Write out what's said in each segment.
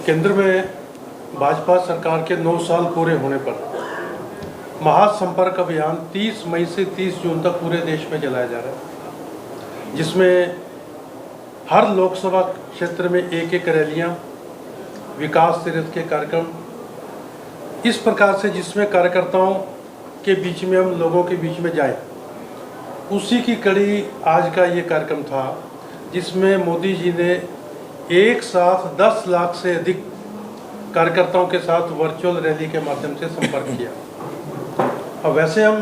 केंद्र में भाजपा सरकार के 9 साल पूरे होने पर महासंपर्क अभियान 30 मई से 30 जून तक पूरे देश में चलाया जा रहा है, जिसमें हर लोकसभा क्षेत्र में एक एक रैलियां, विकास तीर्थ के कार्यक्रम, इस प्रकार से जिसमें कार्यकर्ताओं के बीच में हम लोगों के बीच में जाएं, उसी की कड़ी आज का ये कार्यक्रम था, जिसमें मोदी जी ने एक साथ 10 लाख से अधिक कार्यकर्ताओं के साथ वर्चुअल रैली के माध्यम से संपर्क किया। अब वैसे हम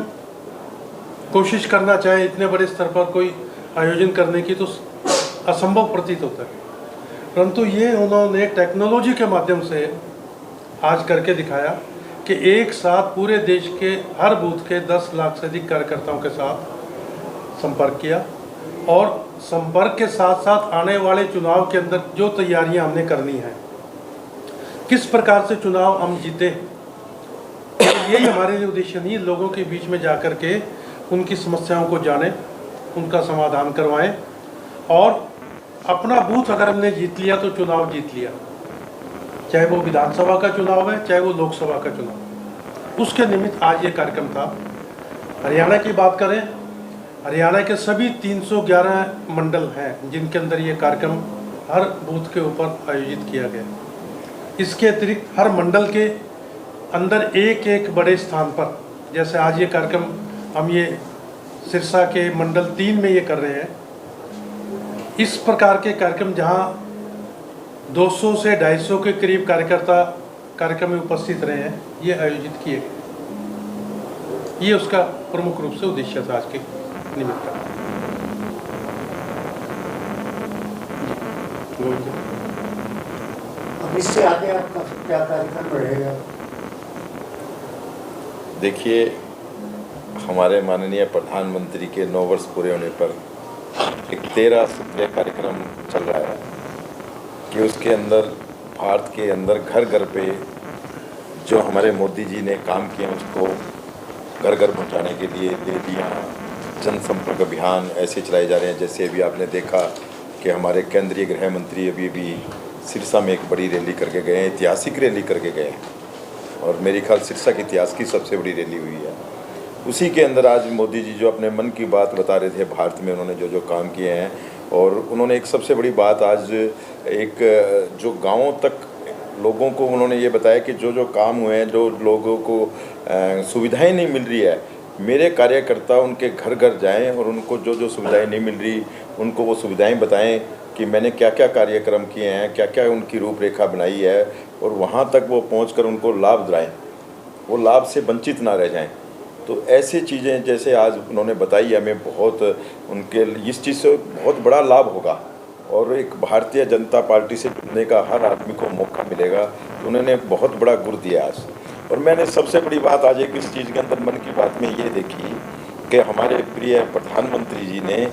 कोशिश करना चाहें इतने बड़े स्तर पर कोई आयोजन करने की तो असंभव प्रतीत होता है, परंतु ये उन्होंने टेक्नोलॉजी के माध्यम से आज करके दिखाया कि एक साथ पूरे देश के हर बूथ के 10 लाख से अधिक कार्यकर्ताओं के साथ संपर्क किया और संपर्क के साथ साथ आने वाले चुनाव के अंदर जो तैयारियां हमने करनी है, किस प्रकार से चुनाव हम जीते, यही हमारे लिए उद्देश्य नहीं। लोगों के बीच में जाकर के उनकी समस्याओं को जानें, उनका समाधान करवाएं और अपना बूथ अगर हमने जीत लिया तो चुनाव जीत लिया, चाहे वो विधानसभा का चुनाव है, चाहे वो लोकसभा का चुनाव। उसके निमित्त आज ये कार्यक्रम था। हरियाणा की बात करें, हरियाणा के सभी 311 मंडल हैं जिनके अंदर ये कार्यक्रम हर बूथ के ऊपर आयोजित किया गया। इसके अतिरिक्त हर मंडल के अंदर एक एक बड़े स्थान पर, जैसे आज ये कार्यक्रम हम ये सिरसा के मंडल 3 में ये कर रहे हैं, इस प्रकार के कार्यक्रम जहां 200 से 250 के करीब कार्यकर्ता कार्यक्रम में उपस्थित रहे हैं, ये आयोजित किए गए। ये उसका प्रमुख रूप से उद्देश्य था आज के निमित्त का। अब इससे आगे आपका क्या कार्यक्रम रहेगा? देखिए, हमारे माननीय प्रधानमंत्री के 9 वर्ष पूरे होने पर एक 13 सूत्रीय कार्यक्रम चल रहा है कि उसके अंदर भारत के अंदर घर घर पे जो हमारे मोदी जी ने काम किए उसको घर घर पहुंचाने के लिए रैलियाँ, जनसंपर्क अभियान ऐसे चलाए जा रहे हैं। जैसे अभी आपने देखा कि हमारे केंद्रीय गृह मंत्री अभी सिरसा में एक बड़ी रैली करके गए हैं, ऐतिहासिक रैली करके गए हैं और मेरे ख्याल सिरसा के इतिहास की सबसे बड़ी रैली हुई है। उसी के अंदर आज मोदी जी जो अपने मन की बात बता रहे थे, भारत में उन्होंने जो जो काम किए हैं, और उन्होंने एक सबसे बड़ी बात आज एक जो गाँवों तक लोगों को उन्होंने ये बताया कि जो जो काम हुए हैं, जो लोगों को सुविधाएं नहीं मिल रही है, मेरे कार्यकर्ता उनके घर घर जाएं और उनको जो जो सुविधाएं नहीं मिल रही उनको वो सुविधाएं बताएं कि मैंने क्या क्या कार्यक्रम किए हैं, क्या क्या उनकी रूपरेखा बनाई है, और वहाँ तक वो पहुँचकर उनको लाभ दिलाएं, वो लाभ से वंचित ना रह जाएं। तो ऐसी चीज़ें जैसे आज उन्होंने बताई, हमें बहुत उनके इस चीज़ से बहुत बड़ा लाभ होगा और एक भारतीय जनता पार्टी से जुड़ने का हर आदमी को मौका मिलेगा। तो उन्होंने बहुत बड़ा गुर दिया आज। और मैंने सबसे बड़ी बात आज एक इस चीज़ के अंदर मन की बात में ये देखी कि हमारे प्रिय प्रधानमंत्री जी ने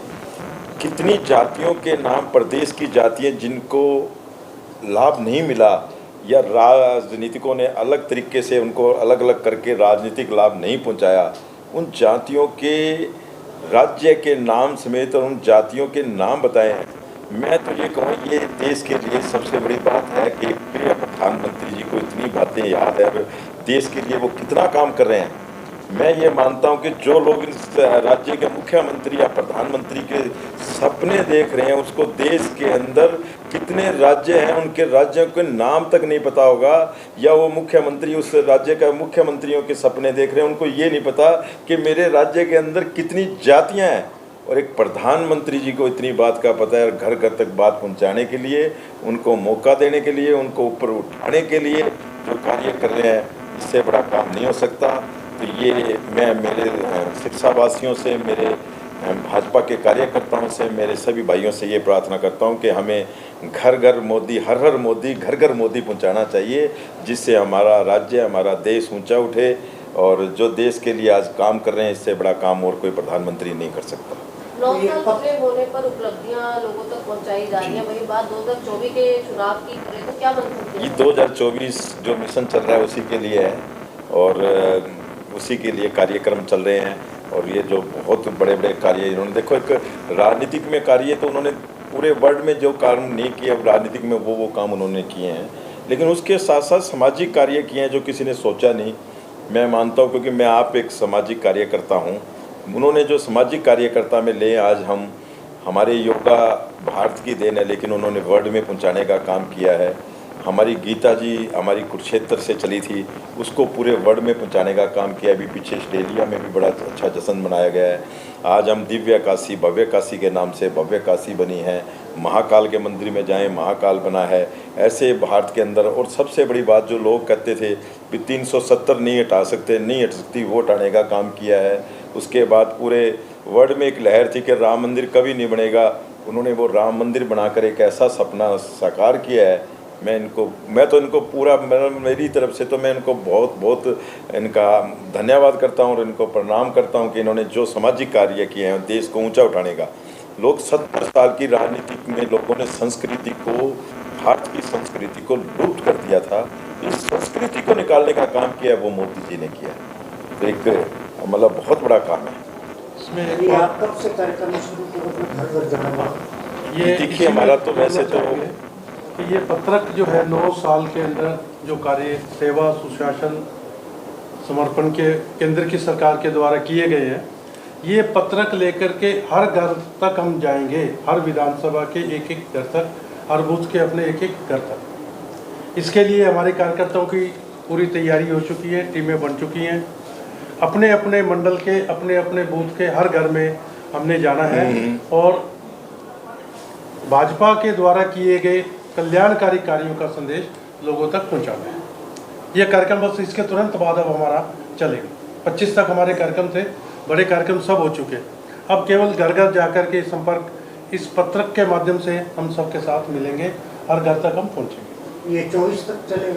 कितनी जातियों के नाम, प्रदेश की जातियाँ जिनको लाभ नहीं मिला या राजनीतिकों ने अलग तरीके से उनको अलग अलग करके राजनीतिक लाभ नहीं पहुंचाया, उन जातियों के राज्य के नाम समेत और उन जातियों के नाम बताए हैं। मैं तो ये कहूँ, ये देश के लिए सबसे बड़ी बात है कि प्रिय प्रधानमंत्री जी को इतनी बातें याद है, देश के लिए वो कितना काम कर रहे हैं। मैं ये मानता हूँ कि जो लोग इस राज्य के मुख्यमंत्री या प्रधानमंत्री के सपने देख रहे हैं, उसको देश के अंदर कितने राज्य हैं उनके राज्यों के नाम तक नहीं पता होगा, या वो मुख्यमंत्री उस राज्य का मुख्यमंत्रियों के सपने देख रहे हैं, उनको ये नहीं पता कि मेरे राज्य के अंदर कितनी जातियाँ हैं। और एक प्रधानमंत्री जी को इतनी बात का पता है, घर घर तक बात पहुंचाने के लिए, उनको मौका देने के लिए, उनको ऊपर उठाने के लिए जो कार्य कर रहे हैं, इससे बड़ा काम नहीं हो सकता। तो ये मैं मेरे सिरसा वासियों से, मेरे भाजपा के कार्यकर्ताओं से, मेरे सभी भाइयों से ये प्रार्थना करता हूँ कि हमें घर घर मोदी, हर हर मोदी, घर घर मोदी पहुँचाना चाहिए, जिससे हमारा राज्य, हमारा देश ऊँचा उठे। और जो देश के लिए आज काम कर रहे हैं, इससे बड़ा काम और कोई प्रधानमंत्री नहीं कर सकता। 9 साल पूरे होने पर उपलब्धियां लोगों तक पहुंचाई जा रही है, वही बात 2024 के चुनाव की करें तो क्या बन सकती है? ये 2024 जो मिशन चल रहा है उसी के लिए है और उसी के लिए कार्यक्रम चल रहे हैं। और ये जो बहुत बड़े बड़े कार्य इन्होंने, देखो एक राजनीतिक में कार्य तो उन्होंने पूरे वर्ल्ड में जो काम नहीं किए, अब राजनीतिक में वो काम उन्होंने किए हैं। लेकिन उसके साथ साथ सामाजिक कार्य किए हैं जो किसी ने सोचा नहीं। मैं मानता हूँ, क्योंकि मैं आप एक सामाजिक कार्यकर्ता हूँ, उन्होंने जो सामाजिक कार्यकर्ता में ले आज हम हमारे योगा भारत की देन है, लेकिन उन्होंने वर्ल्ड में पहुँचाने का काम किया है। हमारी गीता जी हमारी कुरुक्षेत्र से चली थी, उसको पूरे वर्ल्ड में पहुंचाने का काम किया। अभी पीछे ऑस्ट्रेलिया में भी बड़ा अच्छा जश्न मनाया गया है। आज हम दिव्य काशी भव्य काशी के नाम से भव्य काशी बनी है। महाकाल के मंदिर में जाएं, महाकाल बना है। ऐसे भारत के अंदर, और सबसे बड़ी बात जो लोग कहते थे कि 370 नहीं हटा सकते, नहीं हट सकती, वो हटाने का काम किया है। उसके बाद पूरे वर्ल्ड में एक लहर थी कि राम मंदिर कभी नहीं बनेगा, उन्होंने वो राम मंदिर बनाकर एक ऐसा सपना साकार किया है। मैं तो इनको पूरा, मेरी तरफ से तो मैं इनको बहुत बहुत इनका धन्यवाद करता हूँ और इनको प्रणाम करता हूँ कि इन्होंने जो सामाजिक कार्य किए हैं देश को ऊंचा उठाने का। लोग 70 साल की राजनीति में लोगों ने संस्कृति को, भारत की संस्कृति को लुप्त कर दिया था। इस संस्कृति को निकालने का काम किया है वो मोदी जी ने किया है। तो एक मतलब बहुत बड़ा काम है। इसमें आप कब से कार्यक्रम शुरू किया, घर घर जाना? ये देखिए, हमारा तो वैसे तो कि ये पत्रक जो है 9 साल के अंदर जो कार्य सेवा सुशासन समर्पण के केंद्र की सरकार के द्वारा किए गए हैं, ये पत्रक लेकर के हर घर तक हम जाएंगे, हर विधानसभा के एक एक घर तक, हर बूथ के अपने एक एक घर तक। इसके लिए हमारे कार्यकर्ताओं की पूरी तैयारी हो चुकी है, टीमें बन चुकी हैं। अपने अपने मंडल के अपने अपने बूथ के हर घर में हमने जाना है और भाजपा के द्वारा किए गए कल्याणकारी कार्यों का संदेश लोगों तक पहुंचाना है। यह कार्यक्रम बस इसके तुरंत बाद अब हमारा चलेगा। 25 तक हमारे कार्यक्रम थे, बड़े कार्यक्रम सब हो चुके। अब केवल घर घर जाकर के संपर्क इस पत्रक के माध्यम से हम सबके साथ मिलेंगे, हर घर तक हम पहुंचेंगे। ये 24 तक चलेगा।